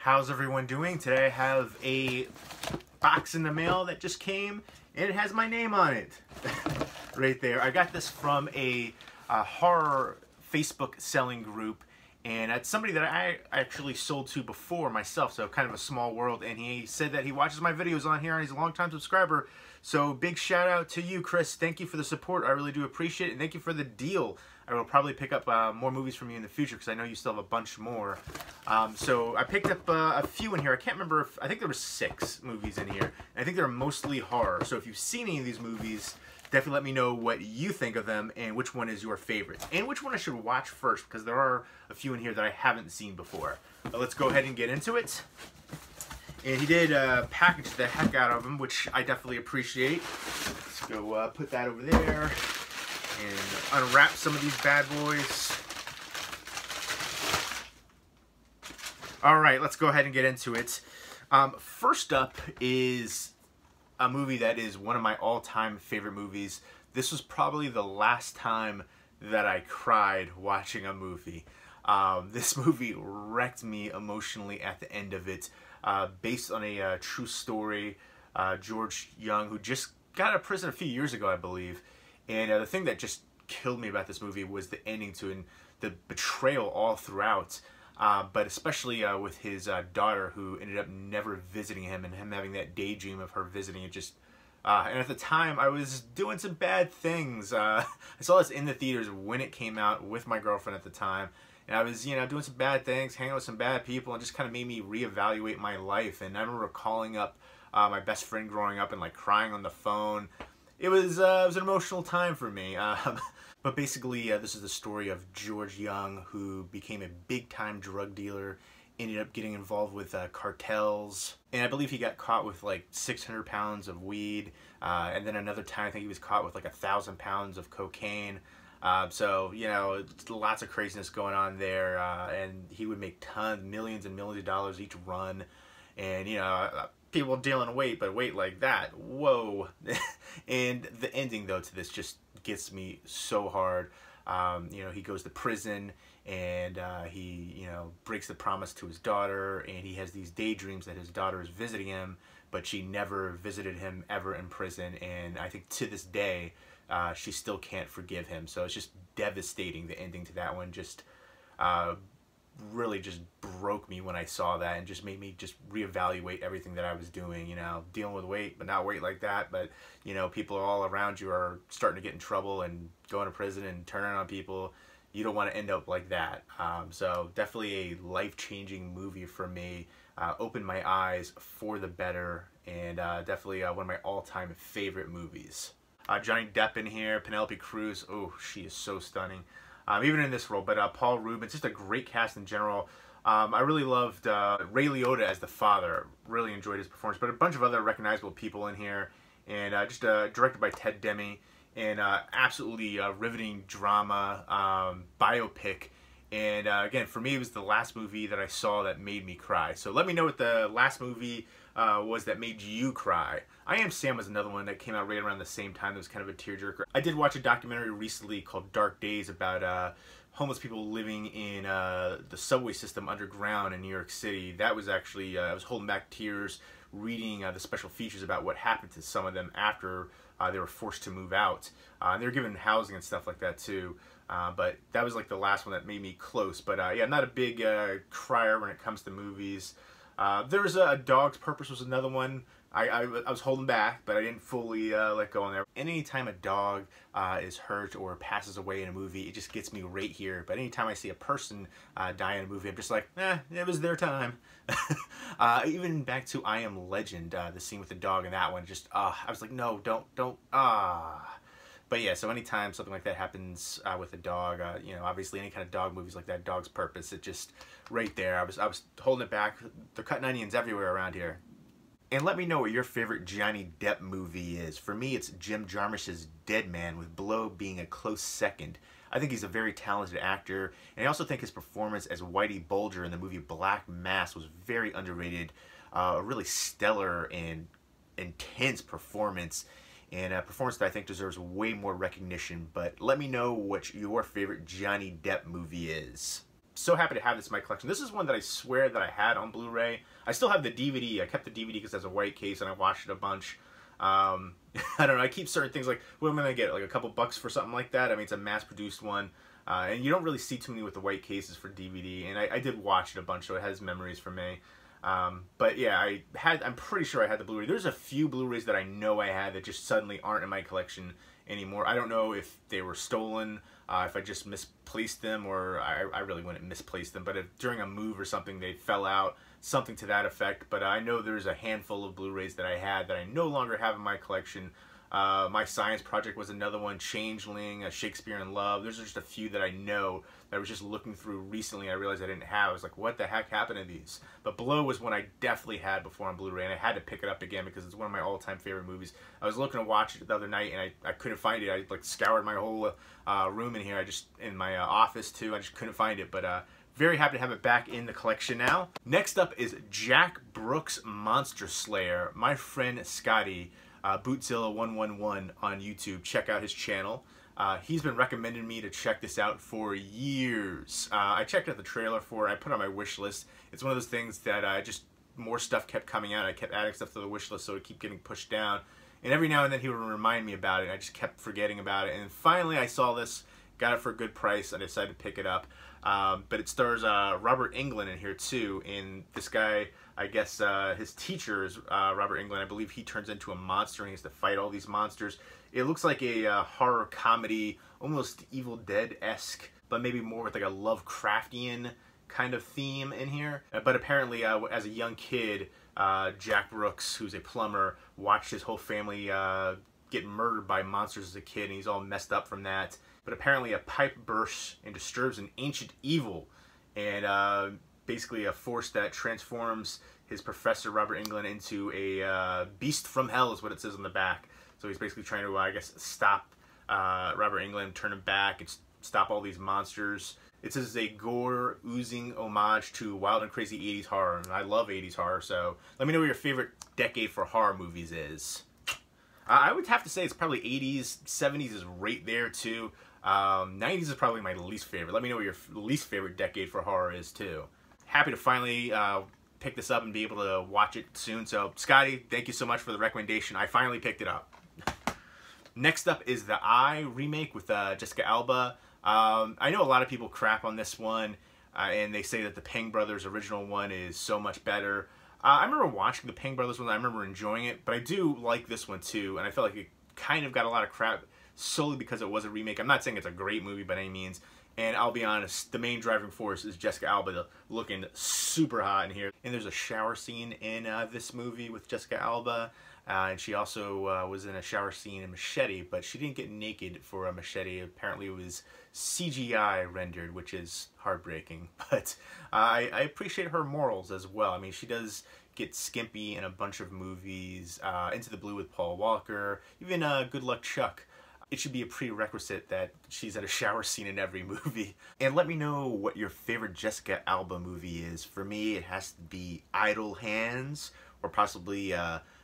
How's everyone doing? Today I have a box in the mail that just came and it has my name on it. Right there. I got this from a horror Facebook selling group, and it's somebody that I actually sold to before myself, so kind of a small world, and he said that he watches my videos on here and he's a long-time subscriber. So big shout out to you, Chris. Thank you for the support. I really do appreciate it, and thank you for the deal. I will probably pick up more movies from you in the future because I know you still have a bunch more. So I picked up a few in here. I can't remember if, I think there were 6 movies in here. And I think they're mostly horror. So if you've seen any of these movies, definitely let me know what you think of them and which one is your favorite. And which one I should watch first, because there are a few in here that I haven't seen before. But let's go ahead and get into it. And he did package the heck out of them, which I definitely appreciate. Let's go put that over there and unwrap some of these bad boys. Alright, let's go ahead and get into it. First up is a movie that is one of my all-time favorite movies. This was probably the last time that I cried watching a movie. This movie wrecked me emotionally at the end of it. Based on a true story. George Young, who just got out of prison a few years ago, I believe. And the thing that just killed me about this movie was the ending to it, and the betrayal all throughout. But especially with his daughter, who ended up never visiting him, and him having that daydream of her visiting it. Just and at the time, I was doing some bad things. I saw this in the theaters when it came out with my girlfriend at the time. And I was, you know, doing some bad things, hanging out with some bad people, and just kind of made me reevaluate my life. And I remember calling up my best friend growing up and like crying on the phone. It was an emotional time for me. But basically, this is the story of George Young, who became a big-time drug dealer, ended up getting involved with cartels, and I believe he got caught with like 600 pounds of weed, and then another time I think he was caught with like 1,000 pounds of cocaine. So, you know, lots of craziness going on there, and he would make millions and millions of dollars each run, and, you know, people dealing weight, but weight like that, whoa. And the ending, though, to this just gets me so hard. You know, he goes to prison, and he, you know, breaks the promise to his daughter, and he has these daydreams that his daughter is visiting him, but she never visited him ever in prison, and I think to this day, she still can't forgive him. So it's just devastating, the ending to that one. Just really just broke me when I saw that, and just made me just reevaluate everything that I was doing, you know, dealing with weight, but not weight like that, but, you know, people all around you are starting to get in trouble and going to prison and turning on people. You don't want to end up like that. So definitely a life-changing movie for me. Opened my eyes for the better, and definitely one of my all-time favorite movies. Johnny Depp in here, Penelope Cruz, oh, she is so stunning. Even in this role, but Paul Rubens, just a great cast in general. I really loved Ray Liotta as the father, really enjoyed his performance, but a bunch of other recognizable people in here, and just directed by Ted Demme, and absolutely riveting drama, biopic, and again, for me, it was the last movie that I saw that made me cry. So let me know what the last movie was that made you cry. I Am Sam was another one that came out right around the same time that was kind of a tearjerker. I did watch a documentary recently called Dark Days about homeless people living in the subway system underground in New York City. That was actually, I was holding back tears reading the special features about what happened to some of them after they were forced to move out. They were given housing and stuff like that too. But that was like the last one that made me close. But yeah, I'm not a big crier when it comes to movies. There's A Dog's Purpose was another one. I was holding back, but I didn't fully let go on there. Anytime a dog is hurt or passes away in a movie, it just gets me right here. But anytime I see a person die in a movie, I'm just like, it was their time. Even back to I Am Legend, the scene with the dog in that one, just, I was like, no, don't, But yeah, so anytime something like that happens with a dog, you know, obviously any kind of dog movies like that, Dog's Purpose, it just, right there, I was holding it back. They're cutting onions everywhere around here. And let me know what your favorite Johnny Depp movie is. For me, it's Jim Jarmusch's Dead Man, with Blow being a close second. I think he's a very talented actor, and I also think his performance as Whitey Bulger in the movie Black Mass was very underrated. A really stellar and intense performance, and a performance that I think deserves way more recognition. But let me know what your favorite Johnny Depp movie is. so happy to have this in my collection. This is one that I swear that I had on Blu-ray. I still have the DVD. I kept the DVD because it has a white case and I watched it a bunch. I don't know, I keep certain things like, what am I going to get, like a couple bucks for something like that? I mean, it's a mass-produced one. And you don't really see too many with the white cases for DVD. And I did watch it a bunch, so it has memories for me. But yeah, I'm pretty sure I had the Blu-ray. There's a few Blu-rays that I know I had that just suddenly aren't in my collection anymore. I don't know if they were stolen, if I just misplaced them, or I really wouldn't misplace them, but if during a move or something they fell out, something to that effect. But I know there's a handful of Blu-rays that I had that I no longer have in my collection. My Science Project was another one, Changeling, Shakespeare in Love. There's just a few that I know that I was just looking through recently. I realized I didn't have. I was like, what the heck happened to these? But Blow was one I definitely had before on Blu-ray, and I had to pick it up again because it's one of my all-time favorite movies. I was looking to watch it the other night, and I couldn't find it. I like scoured my whole room in here. In my office too. I just couldn't find it, but very happy to have it back in the collection now. Next up is Jack Brooks' Monster Slayer. My friend Scotty, Bootzilla111 on YouTube, check out his channel. He's been recommending me to check this out for years. I checked out the trailer for it. I put it on my wish list. It's one of those things that just more stuff kept coming out. I kept adding stuff to the wish list, so it kept getting pushed down. And every now and then he would remind me about it, and I just kept forgetting about it. And finally I saw this, got it for a good price, and I decided to pick it up. But it stars Robert Englund in here too, and this guy, I guess his teacher is Robert Englund. I believe he turns into a monster and he has to fight all these monsters. It looks like a horror comedy, almost Evil Dead-esque, but maybe more with like a Lovecraftian kind of theme in here. But apparently as a young kid, Jack Brooks, who's a plumber, watched his whole family get murdered by monsters as a kid, and he's all messed up from that. But apparently a pipe bursts and disturbs an ancient evil, and basically a force that transforms his professor, Robert Englund, into a beast from hell is what it says on the back. So he's basically trying to, I guess, stop Robert Englund, turn him back, and stop all these monsters. It says a gore, oozing homage to wild and crazy 80s horror, and I love 80s horror, so let me know what your favorite decade for horror movies is. I would have to say it's probably 80s, 70s is right there too. 90s is probably my least favorite. Let me know what your least favorite decade for horror is too. Happy to finally pick this up and be able to watch it soon. So Scotty, thank you so much for the recommendation. I finally picked it up. Next up is the Eye remake with Jessica Alba. I know a lot of people crap on this one, and they say that the Peng Brothers original one is so much better. I remember watching the Peng Brothers one, I remember enjoying it, but I do like this one too, and I felt like it kind of got a lot of crap solely because it was a remake. I'm not saying it's a great movie by any means, and I'll be honest, the main driving force is Jessica Alba looking super hot in here. And there's a shower scene in this movie with Jessica Alba, and she also was in a shower scene in Machete, but she didn't get naked for a Machete. Apparently it was CGI rendered, which is heartbreaking, but I appreciate her morals as well. I mean, she does get skimpy in a bunch of movies, Into the Blue with Paul Walker, even Good Luck Chuck. It should be a prerequisite that she's at a shower scene in every movie. And let me know what your favorite Jessica Alba movie is. For me, it has to be Idle Hands, or possibly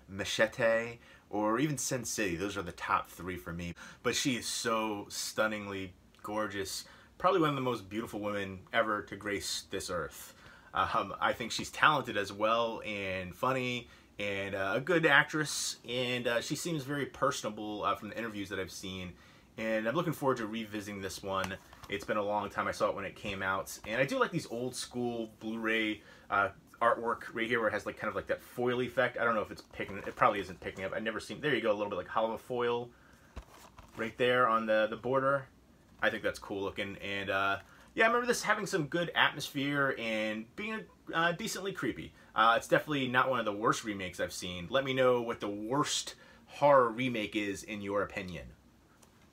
Machete, or even Sin City. Those are the top three for me. But she is so stunningly gorgeous. Probably one of the most beautiful women ever to grace this earth. I think she's talented as well, and funny, and a good actress, and she seems very personable from the interviews that I've seen, and I'm looking forward to revisiting this one. It's been a long time. I saw it when it came out, and I do like these old school Blu-ray artwork right here where it has like kind of like that foil effect. I don't know if it's picking, it probably isn't picking up. I've never seen, there you go, a little bit like hollow foil right there on the border. I think that's cool looking, and yeah, I remember this having some good atmosphere and being decently creepy. It's definitely not one of the worst remakes I've seen. Let me know what the worst horror remake is in your opinion.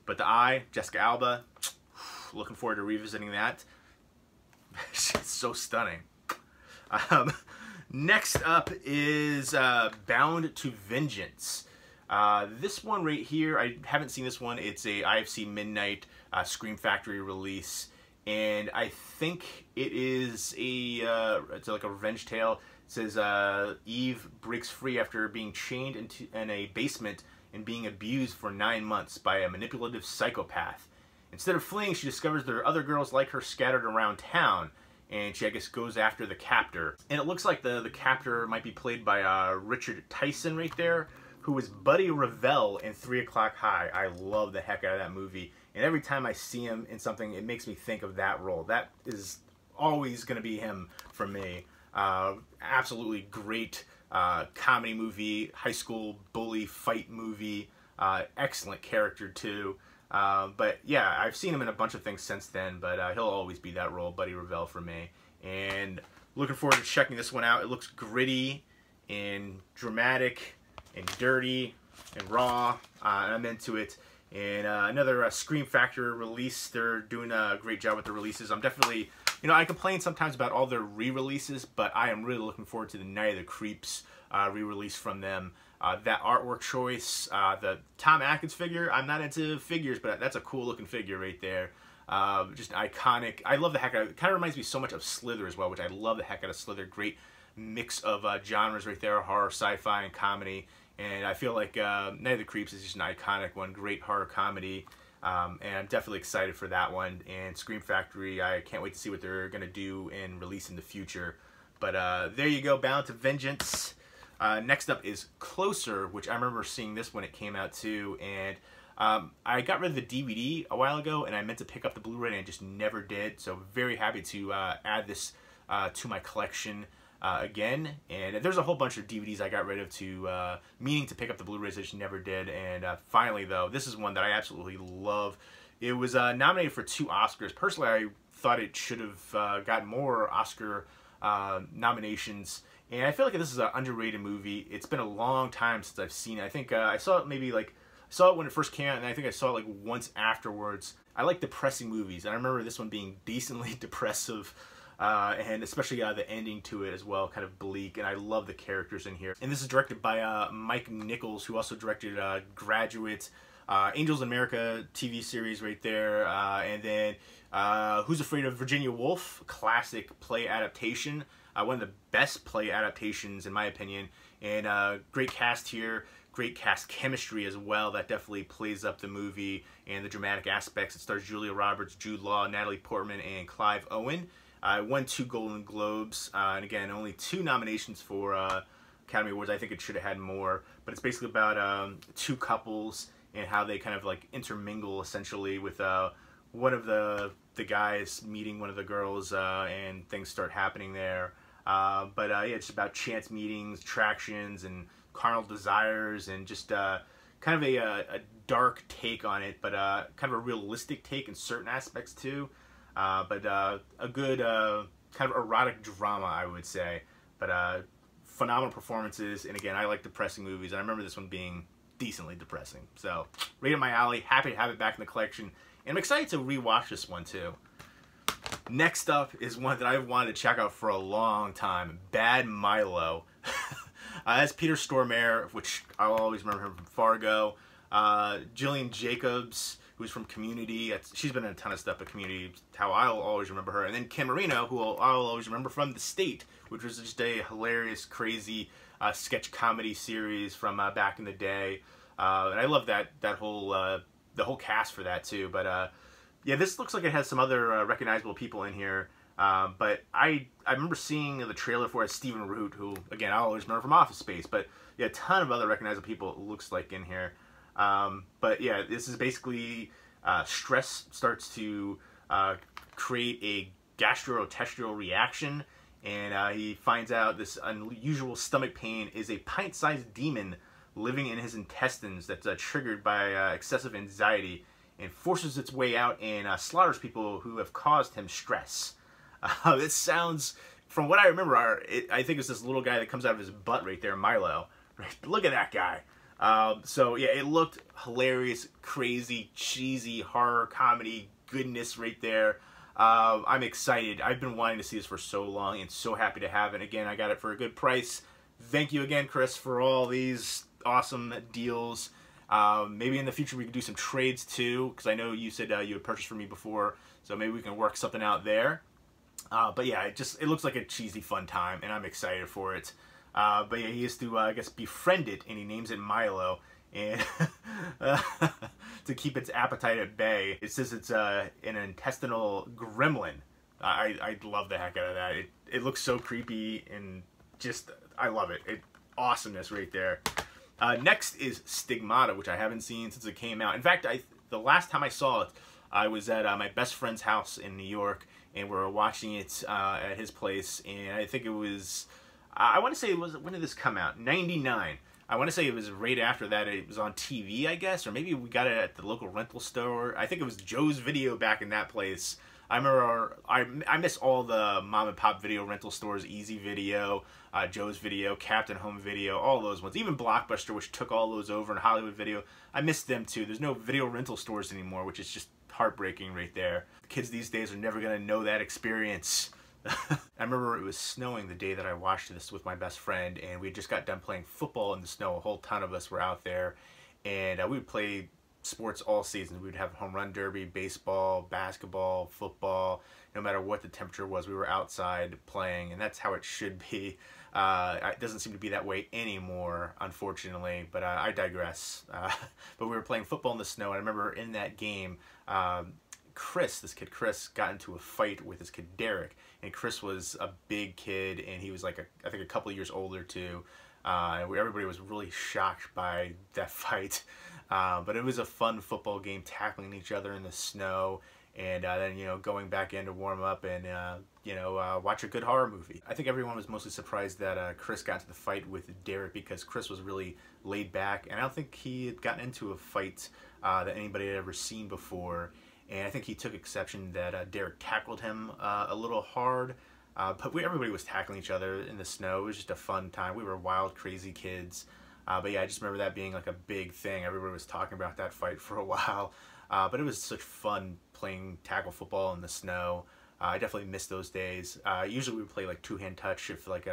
But The Eye, Jessica Alba, looking forward to revisiting that. She's so stunning. Next up is Bound to Vengeance. This one right here, I haven't seen this one. It's a IFC Midnight Scream Factory release. And I think it is it's like a revenge tale. It says Eve breaks free after being chained in a basement and being abused for 9 months by a manipulative psychopath. Instead of fleeing, she discovers there are other girls like her scattered around town, and she, I guess, goes after the captor. And it looks like the captor might be played by Richard Tyson right there, who was Buddy Revell in 3 O'Clock High. I love the heck out of that movie, and every time I see him in something, it makes me think of that role. That is always going to be him for me. Absolutely great comedy movie, high school bully fight movie, excellent character too. But yeah, I've seen him in a bunch of things since then, but he'll always be that role, Buddy Revell, for me. And looking forward to checking this one out. It looks gritty and dramatic and dirty and raw, and I'm into it. And another Scream Factor release. They're doing a great job with the releases. I'm definitely, you know, I complain sometimes about all their re-releases, but I am really looking forward to the Night of the Creeps re-release from them. That artwork choice, the Tom Atkins figure, I'm not into figures, but that's a cool looking figure right there. Just iconic. I love the heck out of it. It kind of reminds me so much of Slither as well, which I love the heck out of Slither. Great mix of genres right there, horror, sci-fi, and comedy. And I feel like Night of the Creeps is just an iconic one, great horror comedy. And I'm definitely excited for that one. And Scream Factory, I can't wait to see what they're going to do and release in the future. But there you go, Bound to Vengeance. Next up is Closer, which I remember seeing this when it came out too. And I got rid of the DVD a while ago, and I meant to pick up the Blu-ray, and I just never did. So very happy to add this to my collection again. And there's a whole bunch of DVDs I got rid of to meaning to pick up the Blu-rays. I just never did. And finally, though, this is one that I absolutely love. It was nominated for 2 Oscars. Personally, I thought it should have gotten more Oscar nominations. And I feel like this is an underrated movie. It's been a long time since I've seen it. I think I saw it maybe like, I saw it when it first came out, and I think I saw it like once afterwards. I like depressing movies, and I remember this one being decently depressive, and especially the ending to it as well, kind of bleak, and I love the characters in here. And this is directed by Mike Nichols, who also directed Graduate, Angels in America TV series right there, and then Who's Afraid of Virginia Woolf, classic play adaptation. One of the best play adaptations in my opinion, and great cast here, great cast chemistry as well. That definitely plays up the movie and the dramatic aspects. It stars Julia Roberts, Jude Law, Natalie Portman, and Clive Owen. Won 2 Golden Globes, and again, only 2 nominations for Academy Awards. I think it should have had more, but it's basically about 2 couples and how they kind of like intermingle essentially with one of the guys meeting one of the girls, and things start happening there. But yeah, it's about chance meetings, attractions, and carnal desires, and just kind of a dark take on it, but kind of a realistic take in certain aspects too. But a good kind of erotic drama, I would say. But phenomenal performances, and again, I like depressing movies, and I remember this one being decently depressing. So, right up my alley, happy to have it back in the collection, and I'm excited to rewatch this one too. Next up is one that I've wanted to check out for a long time, Bad Milo. That's Peter Stormare, which I'll always remember him from Fargo. Gillian Jacobs, who's from Community. She's been in a ton of stuff, but Community, how I'll always remember her. And then Kim Marino, who I'll always remember from The State, which was just a hilarious, crazy sketch comedy series from back in the day. And I love that whole the whole cast for that too. But yeah, this looks like it has some other recognizable people in here. But I remember seeing the trailer for it, Stephen Root, who, again, I always remember from Office Space, but yeah, a ton of other recognizable people it looks like in here. But yeah, this is basically stress starts to create a gastrointestinal reaction, and he finds out this unusual stomach pain is a pint-sized demon living in his intestines that's triggered by excessive anxiety, and forces its way out and slaughters people who have caused him stress. This sounds, from what I remember, I think it's this little guy that comes out of his butt right there, Milo. Right? Look at that guy. So yeah, it looked hilarious, crazy, cheesy, horror, comedy, goodness right there. I'm excited. I've been wanting to see this for so long and so happy to have it. Again, I got it for a good price. Thank you again, Chris, for all these awesome deals. Maybe in the future we can do some trades too, because I know you said you had purchased from me before, so maybe we can work something out there. But yeah, it looks like a cheesy fun time, and I'm excited for it. But yeah, he has to, I guess, befriend it, and he names it Milo, and to keep its appetite at bay. It says it's an intestinal gremlin, I love the heck out of that. It looks so creepy and just, I love it. Awesomeness right there. Next is Stigmata, which I haven't seen since it came out. In fact, the last time I saw it, I was at my best friend's house in New York, and we were watching it at his place, and I think it was, I want to say it was, when did this come out? 99. I want to say it was right after that. It was on TV, I guess, or maybe we got it at the local rental store. I think it was Joe's Video back in that place. I remember, I miss all the mom and pop video rental stores, Easy Video, Joe's Video, Captain Home Video, all those ones. Even Blockbuster, which took all those over, and Hollywood Video. I miss them too. There's no video rental stores anymore, which is just heartbreaking right there. The kids these days are never going to know that experience. I remember it was snowing the day that I watched this with my best friend, and we just got done playing football in the snow. A whole ton of us were out there, and we would play sports all season. We'd have home run derby, baseball, basketball, football. No matter what the temperature was, we were outside playing, and that's how it should be. It doesn't seem to be that way anymore, unfortunately, but I digress. But we were playing football in the snow, and I remember in that game, this kid Chris, got into a fight with his kid Derek, and Chris was a big kid, and he was like, I think a couple years older too. Everybody was really shocked by that fight. But it was a fun football game, tackling each other in the snow, and then, you know, going back in to warm up and, you know, watch a good horror movie. I think everyone was mostly surprised that Chris got into the fight with Derek, because Chris was really laid back, and I don't think he had gotten into a fight that anybody had ever seen before. And I think he took exception that Derek tackled him a little hard. But everybody was tackling each other in the snow. It was just a fun time. We were wild, crazy kids. But yeah, I just remember that being like a big thing. Everybody was talking about that fight for a while. But it was such fun playing tackle football in the snow. I definitely miss those days. Usually we would play like two-hand touch if like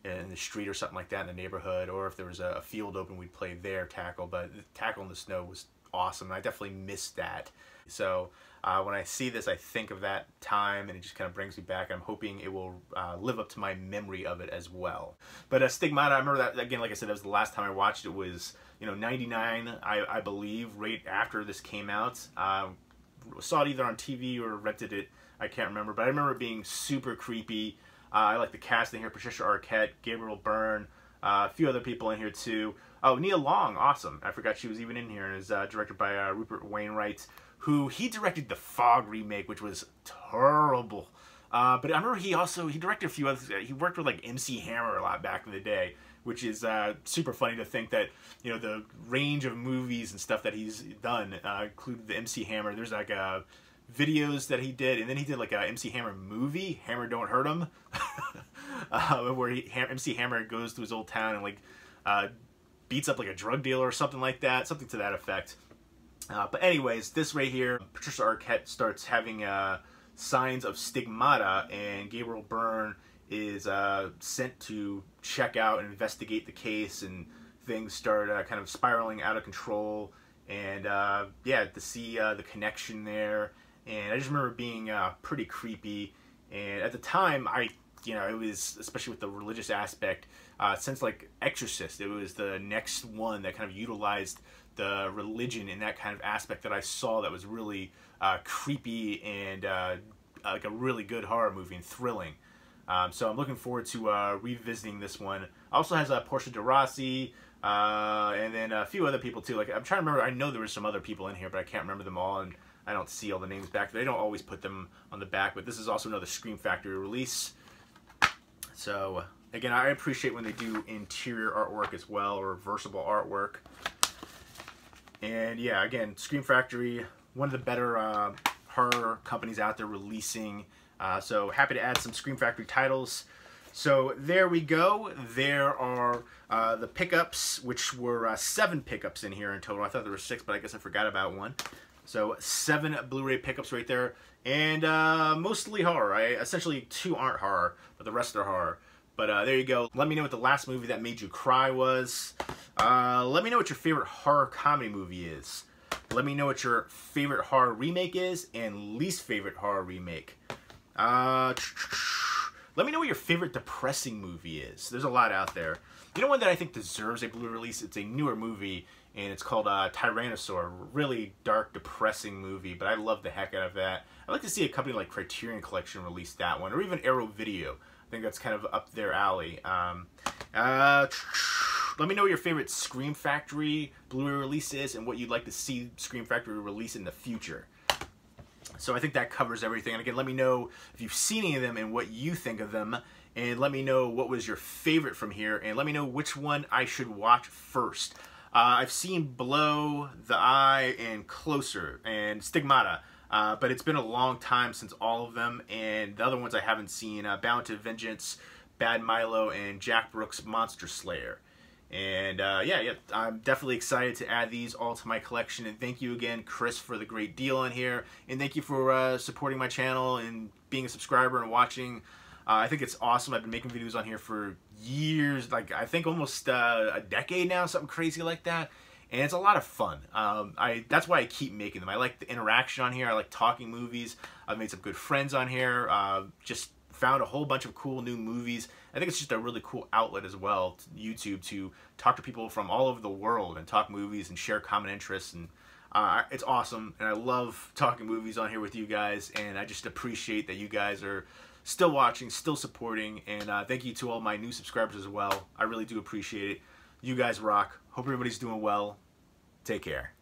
in the street or something like that in the neighborhood, or if there was a field open, we'd play there tackle. But the tackle in the snow was awesome, and I definitely missed that. So when I see this, I think of that time, and it just kind of brings me back. I'm hoping it will live up to my memory of it as well. But Stigmata, I remember that, again, like I said, that was the last time I watched it. Was, you know, 99, I believe, right after this came out. Saw it either on TV or rented it, I can't remember, but I remember it being super creepy. I like the casting here: Patricia Arquette, Gabriel Byrne, a few other people in here too. Oh, Nia Long, awesome. I forgot she was even in here, and is directed by Rupert Wainwright, who he directed the Fog remake, which was terrible. But I remember he directed a few others. He worked with like MC Hammer a lot back in the day, which is super funny to think that, you know, the range of movies and stuff that he's done included the MC Hammer. There's like videos that he did, and then he did like a MC Hammer movie, Hammer Don't Hurt Him, where MC Hammer goes to his old town and like beats up like a drug dealer or something like that, something to that effect. But anyways, this right here, Patricia Arquette starts having signs of stigmata, and Gabriel Byrne is sent to check out and investigate the case, and things start kind of spiraling out of control. And yeah, to see the connection there, and I just remember being pretty creepy. And at the time, you know, it was, especially with the religious aspect, since like Exorcist, it was the next one that kind of utilized the religion in that kind of aspect that I saw that was really creepy and like a really good horror movie and thrilling. So I'm looking forward to revisiting this one. Also has Portia de Rossi, and then a few other people too. Like, I'm trying to remember, I know there were some other people in here, but I can't remember them all, and I don't see all the names back. They don't always put them on the back, but this is also another Scream Factory release. So again, I appreciate when they do interior artwork as well, or reversible artwork. And yeah, again, Scream Factory, one of the better horror companies out there releasing. So happy to add some Scream Factory titles. So there we go. There are the pickups, which were 7 pickups in here in total. I thought there were 6, but I guess I forgot about one. So 7 Blu-ray pickups right there, and mostly horror. Essentially 2 aren't horror, but the rest are horror. But there you go. Let me know what the last movie that made you cry was. Let me know what your favorite horror comedy movie is. Let me know what your favorite horror remake is and least favorite horror remake. Let Let me know what your favorite depressing movie is. There's a lot out there. You know one that I think deserves a Blu-ray release? It's a newer movie, and it's called Tyrannosaur. Really dark, depressing movie, but I love the heck out of that. I'd like to see a company like Criterion Collection release that one, or even Arrow Video. I think that's kind of up their alley. Let me know what your favorite Scream Factory Blu-ray release is and what you'd like to see Scream Factory release in the future. So I think that covers everything. And again, let me know if you've seen any of them and what you think of them. And let me know what was your favorite from here. And let me know which one I should watch first. I've seen Below the Eye and Closer and Stigmata. But it's been a long time since all of them. And the other ones I haven't seen, Bound to Vengeance, Bad Milo, and Jack Brooks' Monster Slayer. And yeah, I'm definitely excited to add these all to my collection. And thank you again, Chris, for the great deal on here. And thank you for supporting my channel and being a subscriber and watching. I think it's awesome. I've been making videos on here for years, like I think almost a decade now, something crazy like that. And it's a lot of fun. That's why I keep making them. I like the interaction on here. I like talking movies. I've made some good friends on here. Just found a whole bunch of cool new movies. I think it's just a really cool outlet as well, YouTube, to talk to people from all over the world and talk movies and share common interests. And it's awesome. And I love talking movies on here with you guys. And I just appreciate that you guys are still watching, still supporting. And thank you to all my new subscribers as well. I really do appreciate it. You guys rock. Hope everybody's doing well. Take care.